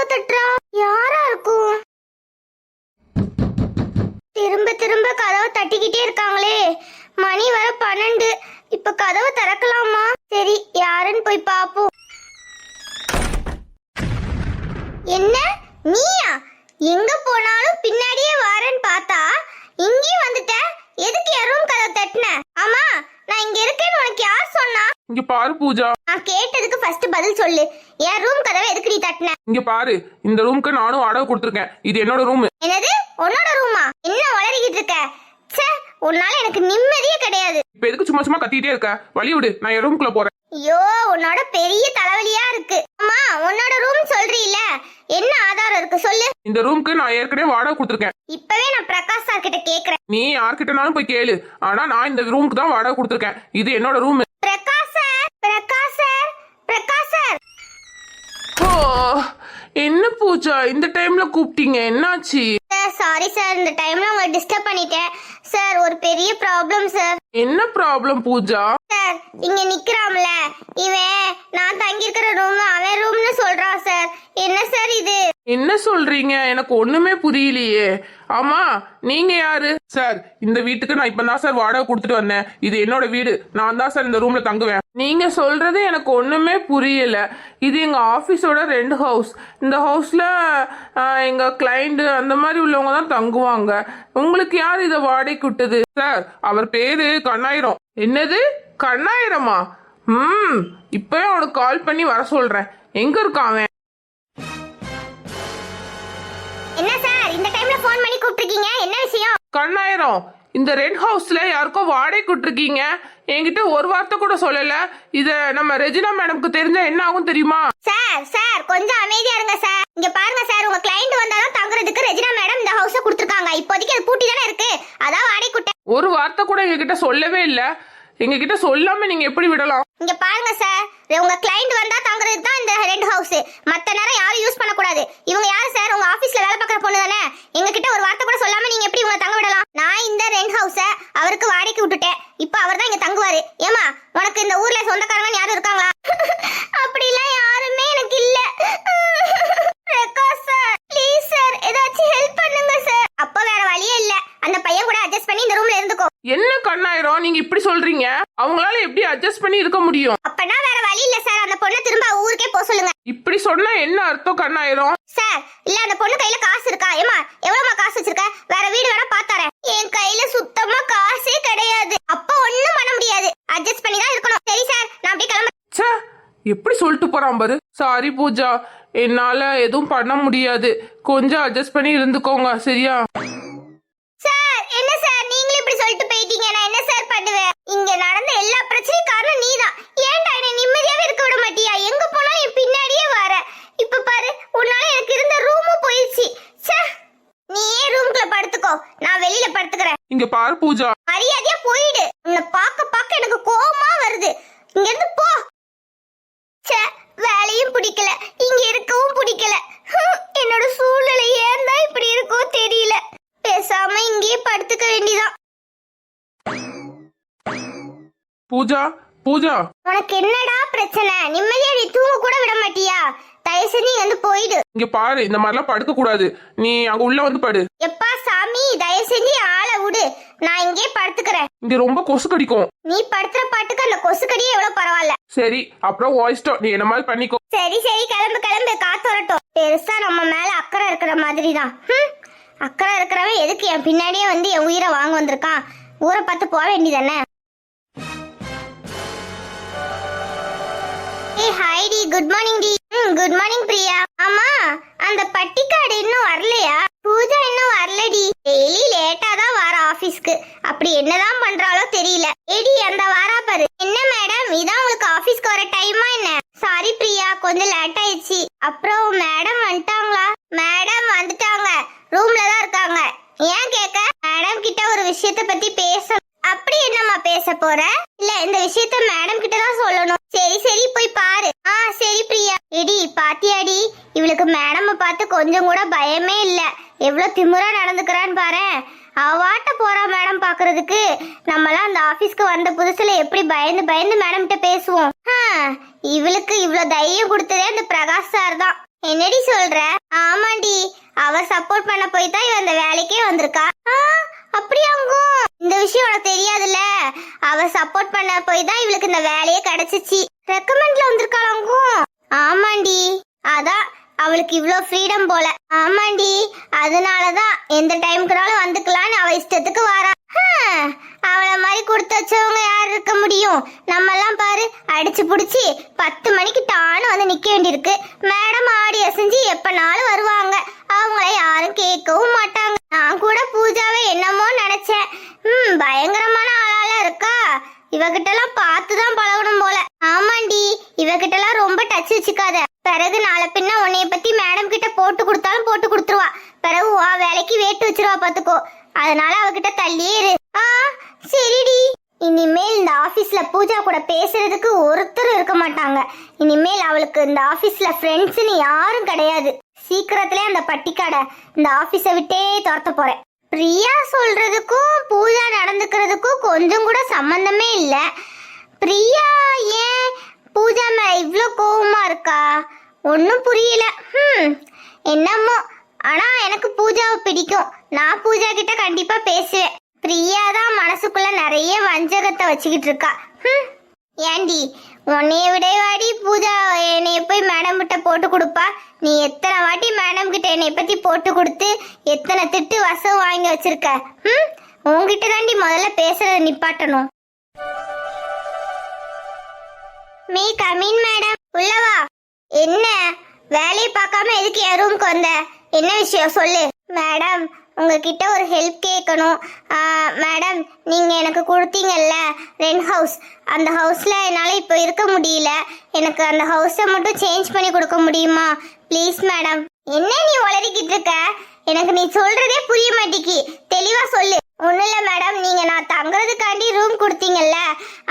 கதவு தட்டுறா? யாரா இருக்கும்? திரும்ப திரும்ப கதவை தட்டிக்கிட்டே இருக்காங்களே. மணி வர 12. இப்ப கதவை திறக்கலாமா? சரி, யாருன்னு போய் பாப்போம். என்ன நீயா? எங்க போனாலும் பின்னாடியே வாரேன்னு பார்த்தா இங்கேயும் வந்துட்ட. எதுக்கு என் ரூம் கதவை தட்டின? ஆமா, நான் இங்க இருக்கேன்னு உனக்கு யார் சொன்னா? இங்க பாரு பூஜா, நான் கேட்டதுக்கு ஃபர்ஸ்ட் பதில் சொல்லு. என் ரூம் கதவை எதுக்கு நீ தட்டின? இங்க பாரு, இந்த ரூம்க்கு நானும் வாடகை கொடுத்துருக்கேன். இது என்னோட ரூம். என்னது உன்னோட ரூமா? என்ன வளரிக்கிட்டு இருக்க? ச்சே, உன்னால எனக்கு நிம்மதியே கிடையாது. இப்ப எதுக்கு சும்மா சும்மா கத்திட்டே இருக்க? வழி விடு, நான் என் ரூம்குள்ள போறேன். ஐயோ, உன்னோட பெரிய தலைவலியா இருக்கு. அம்மா, உன்னோட ரூம் சொல்றீல, என்ன ஆதாரம் இருக்கு சொல்லு. இந்த ரூம்க்கு நான் ஏற்கனவே வாடகை கொடுத்துருக்கேன். இப்பவே நான் பிரகாஷ் சார் கிட்ட கேக்குறேன். நீ யார்கிட்டனாலும் போய் கேளு. ஆனா நான் இந்த ரூம்க்கு தான் வாடகை கொடுத்துருக்கேன். இது என்னோட room. Prakash sir, Prakash sir, Prakash sir. என்ன பூஜா, இந்த டைம்ல கூப்பிட்டீங்க? என்னாச்சு? சாரி சார், இந்த டைம்ல உங்களை டிஸ்டர்ப் பண்ணிட்டேன் சார். ஒரு பெரிய ப்ராப்ளம் சார். என்ன ப்ராப்ளம் பூஜா? சார், இங்க நிக்கிறான்ல இவன், நான் தங்கி இருக்கிற ரூம் அவன் ரூம்னு சொல்றான் சார். என்ன சார் இது? என்ன சொல்றீங்க? எனக்கு ஒண்ணுமே புரியலையே. ஆமா, நீங்க யாரு சார்? இந்த வீட்டுக்கு நான் இப்பதான் சார் வாடகை கொடுத்துட்டு வந்தேன். இது என்னோட வீடு. நான் தான் சார் இந்த ரூம்ல தங்குவேன். நீங்க சொல்றது எனக்கு ஒண்ணுமே புரியல. இது எங்க ஆபீஸோட ரெண்ட் ஹவுஸ். இந்த ஹவுஸ்ல எங்க கிளைண்ட் அந்த மாதிரி உள்ளவங்க தான் தங்குவாங்க. உங்களுக்கு யார் இதை வாடகை விட்டது? சார், அவர் பேரு கண்ணாயிரம். என்னது கண்ணாயிரமா? இப்பவே அவனுக்கு கால் பண்ணி வர சொல்றேன். எங்க இருக்கான் அவன்? என்ன சார், இந்த டைம்ல போன் பண்ணி கூப்பிட்டுருக்கீங்க? என்ன விஷயம்? கண்ணாயிரம், இந்த ரெண்ட் ஹவுஸ்ல யாருக்கோ வாடகை விட்டுருக்கீங்க. என்கிட்ட ஒரு வார்த்தை கூட சொல்லல. இத நம்ம ரெஜினா மேடம்க்கு தெரிஞ்சா என்ன ஆகும் தெரியுமா? சார் சார், கொஞ்சம் அமைதியா இருங்க சார். இங்க பாருங்க சார், உங்க கிளைண்ட் வந்தாலும் தங்குறதுக்கு ரெஜினா மேடம் இந்த ஹவுஸ கொடுத்துருக்காங்க. இப்போதைக்கு அது பூட்டி தானே இருக்கு, அதான் வாடகை விட்டேன். ஒரு வார்த்தை கூட எங்ககிட்ட சொல்லவே இல்ல. எங்ககிட்ட சொல்லாம நீங்க எப்படி விடலாம்? இங்க பாருங்க சார், உங்க கிளைண்ட் வந்தா தங்குறதுக்கு தான் இந்த ரெண்ட் ஹவுஸ். மத்த நேரம் யாரும் யூஸ் பண்ண கூடாது. இவங்க யாரு சார்? உங்க ஆபீஸ்ல வேலை பார்க்குற பொண்ணு தானே. எங்க கிட்ட ஒரு வார்த்தை கூட சொல்லாம நீங்க எப்படி இவங்க தங்க விடலாம்? நான் இந்த ரெண்ட் ஹவுஸ அவருக்கு வாடகைக்கு விட்டுட்டேன். இப்போ அவர் தான் இங்க தங்குவாரு. ஏமா, உனக்கு இந்த ஊர்ல சொந்தக்காரங்க யாரும் இருக்காங்களா? அப்படிலாம் யாருமே எனக்கு இல்ல. பிரகாஷ் சார், ப்ளீஸ் சார், ஏதாச்சும் ஹெல்ப் பண்ணுங்க சார். அப்ப வேற வழியே இல்ல, அந்த பையன் கூட அட்ஜஸ்ட் பண்ணி இந்த ரூம்ல இருந்துக்கோ. என்ன கண்ணாயிரம், நீங்க இப்படி சொல்றீங்க? அவங்களால எப்படி அட்ஜஸ்ட் பண்ணி இருக்க முடியும்? அப்பனா வேற வழி இல்ல சார், அந்த பொண்ணை திரும்ப ஊருக்கே போக சொல்லுங்க. இப்படி சொன்னா என்ன அர்த்தம் கண்ணாயிரம்? சார், இல்ல அந்த பொண்ணு கையில காசு இருக்கா? ஏமா, எவ்வளவுமா காசு வச்சிருக்க? வேற வீடு வேணா பாத்தாரேன். என் கையில சுத்தமா காசே கிடையாது. அப்ப ஒண்ணும் பண்ண முடியாது, அட்ஜஸ்ட் பண்ணி தான் இருக்கணும். சரி சார், நான் அப்படியே கிளம்புறேன். ச்சே, எப்படி சொல்லிட்டு போறான் பாரு. சாரி பூஜா, என்னால எதுவும் பண்ண முடியாது. கொஞ்சம் அட்ஜஸ்ட் பண்ணி இருந்துக்கோங்க, சரியா? சார், என்ன சார் நீங்களே இப்படி சொல்லிட்டு போயிட்டீங்க? நான் என்ன சார் பண்ணுவேன்? இங்க நடந்த எல்லா பிரச்சனையும் காரணம் நீதான். ஏன்டா என்ன நிம்மதியாவே இருக்க விட மாட்டியா? எங்க போனாலும் என் பின்னாடியே வர. இப்ப பாரு, உன்னால எனக்கு இருந்த ரூமும் போயிடுச்சு. ச்சே, நீ ஏன் ரூம்குள்ள படுத்துக்கோ, நான் வெளியில படுத்துக்கிறேன். இங்க பாரு பூஜா, மரியாதையா போயிடு. உன்னை பார்க்க எனக்கு கோவமா வருது. இங்க இருந்து போ. ச்சே, வேலையும் பிடிக்கல, இங்க இருக்கவும் பிடிக்கல. என்னோட சூழ்நிலை ஏன் தான் இப்படி இருக்கோ தெரியல. பேசாம இங்கேயே படுத்துக்க வேண்டியதான். பூஜா, பூஜா, உனக்கு என்னடா பிரச்சனை? நிம்மதியா நீ தூங்க கூட விட மாட்டியா? தயவு செஞ்சு இங்க வந்து போயிடு. இங்க பாரு, இந்த மாதிரிலாம் படுக்க கூடாது. நீ அங்க உள்ள வந்து படு. எப்பா சாமி, தயவு செஞ்சு ஆளை விடு, நான் இங்கே படுத்துக்கிறேன். இங்க ரொம்ப கொசு கடிக்கும். நீ படுத்துற பாட்டுக்கு அந்த கொசுக்கடியே எவ்வளவு பரவாயில்ல. சரி, அப்புறம் வாய்ஸ்டோ, நீ என்ன மாதிரி பண்ணிக்கோ. சரி சரி, கிளம்பு கிளம்பு, காத்து வரட்டும். பெருசா நம்ம மேல அக்கறை இருக்கிற மாதிரி தான். அக்கறை இருக்கிறவன் எதுக்கு என் பின்னாடியே வந்து என் உயிரை வாங்க வந்திருக்கான்? ஊரை பார்த்து போக வேண்டியதானே. ஹாய் டி, குட் மார்னிங் டி. Good morning Priya. ஆமா, அந்த பட்டிக்காடு இன்னும் வரலையா? பூஜா இன்னும் வரலடி. டெய்லி லேட்டா தான் வர ஆபீஸ்க்கு. அப்படி என்னதான் பண்றாளோ தெரியல. ஏடி, அந்த வாரா பாரு. என்ன மேடம், இதான் உங்களுக்கு ஆபீஸ்க்கு வர டைமா என்ன? சாரி பிரியா, கொஞ்சம் லேட் ஆயிடுச்சு. அப்புறம் மேடம் வந்துட்டாங்களா? மேடம் வந்துட்டாங்க, ரூம்ல தான் இருக்காங்க. ஏன் கேக்க? மேடம் கிட்ட ஒரு விஷயத்த பத்தி பேச. அப்படி என்னம்மா பேச போற? இல்ல, இந்த விஷயத்த மேடம் கிட்ட தான் சொல்லணும். சரி சரி, போய் பாரு. சரி பிரியா. எடி பாத்தியாடி, இவளுக்கு மேடம் பார்த்து கொஞ்சம் கூட பயமே இல்ல. எவ்வளவு திமிரா நடந்துக்கிறான்னு பாரு. அவாட்ட போறா மேடம் பாக்குறதுக்கு. நம்மலாம் அந்த ஆபீஸ்க்கு வந்த புதுசுல எப்படி பயந்து பயந்து மேடம் கிட்ட பேசுவோம். இவளுக்கு இவ்வளவு தைரியம் கொடுத்ததே அந்த பிரகாஷ் சார் தான். என்னடி சொல்ற? ஆமாண்டி, அவ சப்போர்ட் பண்ண போய் தான் இவ அந்த வேலைக்கே வந்திருக்கா. அப்படியாங்க? இந்த விஷயம் உனக்கு தெரியாதுல்ல. அவ சப்போர்ட் பண்ண போய் தான் இவளுக்கு இந்த வேலையே கிடைச்சிச்சு. ரெக்கமெண்ட்ல வந்திருக்காளாங்க. ஆமாண்டி, அதான் அவளுக்கு இவ்ளோ ஃப்ரீடம் போல. ஆமாண்டி, அதனாலதான் எந்த டைம்க்குனாலும் வந்துக்கலான்னு அவ இஷ்டத்துக்கு வாரா. அவளை மாதிரி கொடுத்து வச்சவங்க யார் இருக்க முடியும்? நம்ம எல்லாம் பாரு, அடிச்சு புடிச்சு 10 மணிக்கு டான்னு வந்து நிக்க வேண்டியிருக்கு. மேடம் ஆடி அசைஞ்சு எப்பனாலும் வருவாங்க. அவங்கள யாரும் கேட்கவும் மாட்டாங்க. நான் கூட பூஜாவை என்னமோ நினைச்சேன். பயங்கரமான ஆளால இருக்கா. இவகிட்ட எல்லாம் பார்த்துதான் பழகணும் போல. ஆமாண்டி, இவகிட்ட எல்லாம் ரொம்ப டச் வச்சுக்காத. பிறகு நாளை பின்ன உன்னைய பத்தி மேடம் கிட்ட போட்டு கொடுத்தாலும் போட்டு கொடுத்துருவா. பிறகு வேலைக்கு வேட்டு வச்சிருவா பாத்துக்கோ. அதனால அவகிட்ட தள்ளியே இரு. சரிடி. இனிமேல் இந்த ஆபீஸ்ல பூஜா கூட பேசுறதுக்கு ஒருத்தரும் இருக்க மாட்டாங்க. இனிமேல் அவளுக்கு இந்த ஆபீஸ்ல ஃப்ரெண்ட்ஸ்னு யாரும் கிடையாது. சீக்கிரத்திலே அந்த பட்டிக்காட இந்த ஆபீஸை விட்டே துரத்த போறேன். பிரியா சொல்றதுக்கும் பூஜா நடந்துக்கிறதுக்கும் கொஞ்சம் கூட சம்பந்தமே இல்ல. பிரியா ஏன் பூஜா மேல இவ்ளோ கோவமா இருக்கா? ஒன்னும் புரியல. என்னமோ, ஆனா எனக்கு பூஜாவை பிடிக்கும். நான் பூஜா கிட்ட கண்டிப்பா பேசுவேன். பிரியா தான் மனசுக்குள்ள நிறைய வஞ்சகத்தை வச்சுக்கிட்டு இருக்கா. ஏண்டி, உன்னைய விடைவாடி பூஜா என்னைய போய் மேடம் கிட்ட போட்டு கொடுப்பா. நீ எத்தனை வாட்டி மேடம் கிட்ட என்னைய பத்தி போட்டு கொடுத்து எத்தனை திட்டு வசம் வாங்கி வச்சிருக்க. உங்ககிட்ட தாண்டி முதல்ல பேசுறத நிப்பாட்டணும். Me come in madam. உள்ளவா. என்ன வேலையை பார்க்காம எதுக்கு என் ரூம்க்கு வந்த? என்ன விஷயம் சொல்லு. மேடம், உங்ககிட்ட ஒரு ஹெல்ப் கேட்கணும். மேடம், நீங்க எனக்கு கொடுத்தீங்கல்ல ரெண்ட் ஹவுஸ், அந்த ஹவுஸ்ல என்னால இப்போ இருக்க முடியல. எனக்கு அந்த ஹவுஸை மட்டும் சேஞ்ச் பண்ணி கொடுக்க முடியுமா ப்ளீஸ் மேடம்? என்ன நீ உளறிக்கிட்டு இருக்க? எனக்கு நீ சொல்றதே புரிய மாட்டேங்கி. தெளிவா சொல்லு. ஒன்றும் இல்லை மேடம், நீங்கள் நான் தங்குறதுக்காண்டி ரூம் கொடுத்தீங்கல்ல,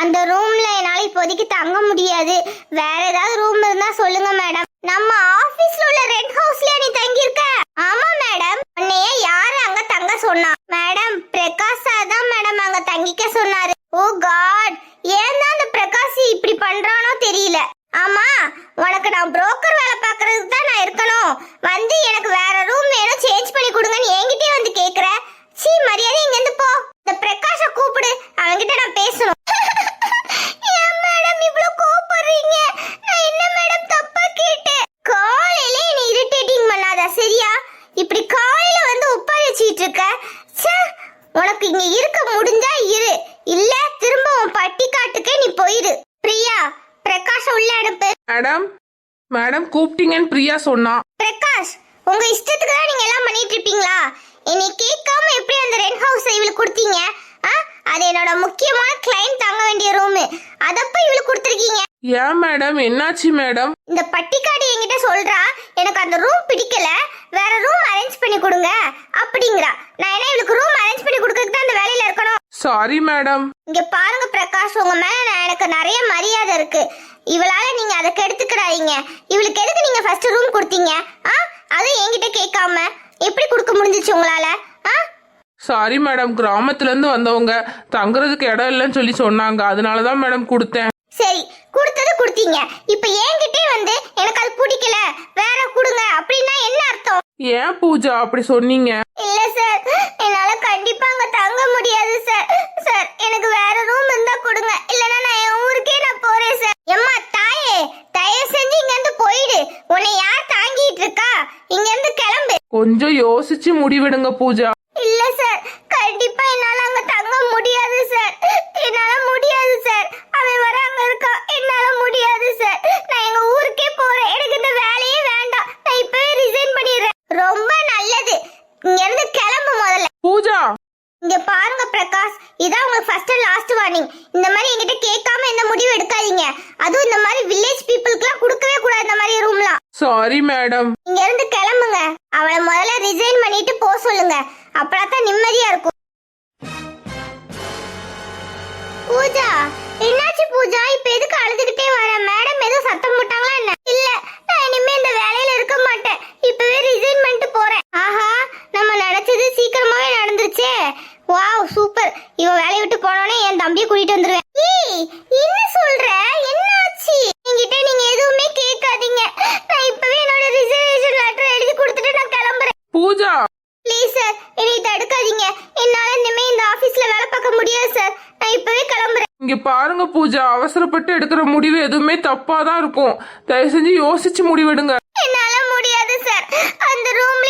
அந்த ரூமில் என்னால் இப்போதைக்கு தங்க முடியாது. வேற ஏதாவது ரூம் இருந்தால் சொல்லுங்க மேடம். நம்ம ஆஃபீஸில் உள்ள ரெண்ட் ஹவுஸ்லயே நீ தங்கியிருக்க? ஆமாம் மேடம். உன்னையே யார் அங்கே தங்க சொன்னா? மேடம், பிரகாஷ் சார் தான் மேடம் அங்கே தங்கிக்க சொன்னாரு. ஓ காட், ஏன் தான் அந்த பிரகாஷ் இப்படி பண்ணுறானோ தெரியல. ஆமா, உனக்கு நான் புரோக்கர் வேலை பார்க்கறதுக்கு தான் நான் இருக்கணும். வந்து எனக்கு வேற ரூம் வேணும், சேஞ்ச் பண்ணி கொடுங்கன்னு என்கிட்டயே வந்து கேட்குற. சீ, மரியாதை இங்க இருந்து போ. இந்த பிரகாஷ கூப்பிடு, அவன்கிட்ட நான் பேசணும். ஏன் மேடம் இவ்ளோ கோபப்படுறீங்க? நான் என்ன மேடம் தப்பா கேட்டேன்? காலையில நீ இரிட்டேட்டிங் பண்ணாத சரியா? இப்படி காலையில வந்து உட்கார வச்சிட்டு இருக்க. ச்சே, உனக்கு இங்க இருக்க முடிஞ்சா இரு, இல்ல திரும்ப உன் பட்டிக்காட்டுக்கே நீ போயிரு. பிரியா, பிரகாஷ உள்ள அனுப்பு. மேடம், மேடம் கூப்பிட்டீங்கன்னு பிரியா சொன்னா. பிரகாஷ், உங்க இஷ்டத்துக்கு தான் நீங்க எல்லாம் பண்ணிட்டு இருப்பீங்களா? என்னை கேட்காம எப்படி அந்த ரெண்ட் ஹவுஸ் இவளுக்கு கொடுத்தீங்க? அது என்னோட முக்கியமான கிளையண்ட் தங்க வேண்டிய ரூம். அதப்ப இவளுக்கு கொடுத்துருக்கீங்க. ஏன் மேடம், என்னாச்சு மேடம்? இந்த பட்டிக்காடி என்கிட்ட சொல்றா, எனக்கு அந்த ரூம் பிடிக்கல, வேற ரூம் அரேஞ்ச் பண்ணி கொடுங்க அப்படிங்கிறா. நான் என்ன இவளுக்கு ரூம் அரேஞ்ச் பண்ணி கொடுக்கறதுக்கு தான் அந்த வேலையில இருக்கணும்? Sorry madam. இங்க பாருங்க பிரகாஷ், உங்க மேல எனக்கு நிறைய மரியாதை இருக்கு. இவளால நீங்க அதை கெடுத்துக்கிறாதீங்க. இவளுக்கு எதுக்கு நீங்க ஃபர்ஸ்ட் ரூம் கொடுத்தீங்க? அதுவும் என்கிட்ட கேட்காம எப்படி கொடுக்க முடிஞ்சிச்சு உங்களால? சாரி மேடம், கிராமத்துல இருந்து வந்தவங்க தங்குறதுக்கு இடம் இல்லைன்னு சொல்லி சொன்னாங்க, அதனாலதான் மேடம் கொடுத்தேன். சரி, கொடுத்தது கொடுத்தீங்க. இப்ப என்கிட்டே வந்து எனக்கு அது பிடிக்கல, வேற கொடுங்க அப்படின்னா என்ன அர்த்தம்? ஏன் பூஜா அப்படி சொன்னீங்க? இல்ல சார், என்னால கண்டிப்பா அங்க தங்க முடியாது சார். சார், எனக்கு வேற ரூம் இருந்தா கொடுங்க, இல்லனா நான் என் ஊருக்கே நான் போறேன் சார். எம்மா தாயே, தயவு செஞ்சு இங்க இருந்து போயிடு. உன்னை யார் தாங்கிட்டு இருக்கா? இங்க இருந்து கிளம்பு. கொஞ்சம் யோசிச்சு முடிவெடுங்க பூஜா. இல்ல சார், கண்டிப்பா என்னால அங்க தங்க முடியாது சார். என்னால முடியாது சார். அவன் வர அங்க இருக்கா, என்னால முடியாது சார். நான் எங்க ஊருக்கே போறேன். எனக்கு இந்த வேலையே வேண்டாம். நான் இப்பவே ரிசைன் பண்ணிடுறேன். ரொம்ப நல்லது, இங்க இருந்து கிளம்பு முதல்ல. பூஜா, இங்க பாருங்க பிரகாஷ், இதான் உங்களுக்கு ஃபர்ஸ்ட் அண்ட் லாஸ்ட் வார்னிங். இந்த மாதிரி என்கிட்ட கேட்காம இந்த முடிவு எடுக்காதீங்க. அதுவும் இந்த மாதிரி வில்லேஜ் பீப்புளுக்குலாம் கொடுக்கவே கூடாது இந்த மாதிரி ரூம்லாம். Sorry madam. இங்க இருந்து கிளம்புங்க. அவளை முதல்ல ரிசைன் பண்ணிட்டு போ சொல்லுங்க. அப்பதான் நிம்மதியா இருக்கும். பூஜா, என்னாச்சு பூஜா? இப்ப எதுக்கு அழுதுகிட்டே வர? மேடம் ஏதோ சத்தம் போட்டாங்களா என்ன? இல்ல, நான் இனிமே இந்த வேலையில இருக்க மாட்டேன். இப்பவே ரிசைன் பண்ணிட்டு போறேன். ஆஹா, நம்ம நினைச்சது சீக்கிரமாவே நடந்துருச்சே. Wow, super. இவ வேலையை விட்டு போனோடனே என் தம்பியை கூட்டிட்டு வந்துருவேன். என்ன சொல்ற? என்னாச்சு? என்கிட்ட நீங்க எதுவுமே கேட்காதீங்க. நான் இப்பவே என்னோட ரிசைன் பூஜா ப்ளீஸ் சார் என்னை தடுக்காதீங்க. என்னால இனிமே இந்த ஆபீஸ்ல வேலை பார்க்க முடியாது சார். நான் இப்பவே கிளம்புறேன். இங்க பாருங்க பூஜா, அவசரப்பட்டு எடுக்கிற முடிவு எதுவுமே தப்பா தான் இருக்கும். தயவு செஞ்சு யோசிச்சு முடிவெடுங்க. என்னால முடியாது சார். அந்த ரூம்ல